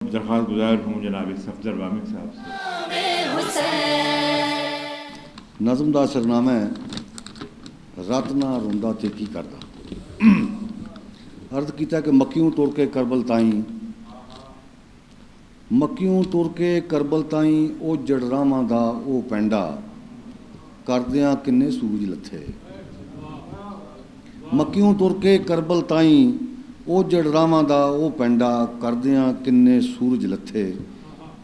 दरख्वास्त गुजार हूँ जनाब सफदर वामिक साहब से। नज़म का सरनामा है रत ना रोंदा ते की करदा। अर्ज किया कि मक्कियों तुर के करबल ताई, मक्कियों तुर के करबल ताई ओ जड़रावां दा ओ पैंडा करदियां किन्ने सूरज लथे। मक्कियों तुर के करबल ताई ओ जड़रावां दा ओ पैंडा करदियां किन्ने सूरज लथे।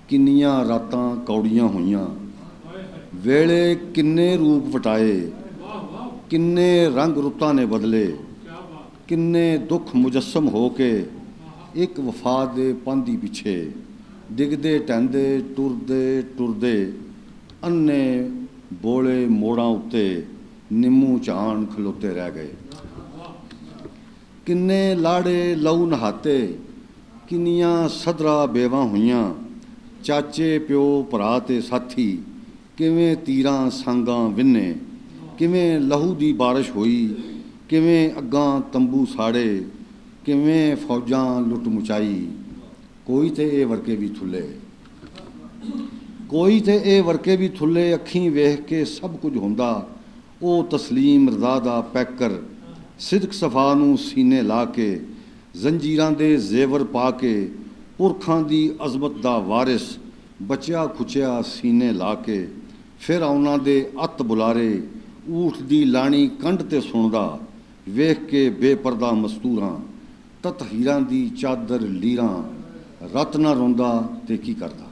किन्नियां रातां कौड़ियां होईयां वेले किन्ने रूप वटाए, किन्ने रंग रुत्तां ने बदले, किन्ने दुख मुजस्सम हो के एक वफा दे पांदी पिछे डिगदे टहंदे टुरदे टुरदे अन्ने बोले मोड़ां उत्ते निम्मू झान खलोते रह गए। किन्ने लाड़े लहू नहाते, किन्नियां सदरा बेवां होईयां, चाचे प्यो भरा ते साथी किवें तीरां सांगां विन्ने, किवें लहू दी बारिश होई, किवें अग्गां तंबू साड़े, किवें फौजां लुट मचाई। कोई ते ये वर्के भी थुले, कोई ते ये वर्के भी थुले। अखीं वेख के सब कुछ होंदा ओ तस्लीम रज़ा दा पैकर, सिदक सफा नूं सीने ला के जंजीरां दे जेवर पा के पुरखां दी अज़मत दा वारिस बचिया खुचिया सीने ला के। फिर उन्हां दे अत बुलारे ऊठ दी लाणी कंड ते सुणदा वेख के बेपरदा मस्तूरां तत हीरां दी चादर लीरां रत ना रोंदा ते की करदा।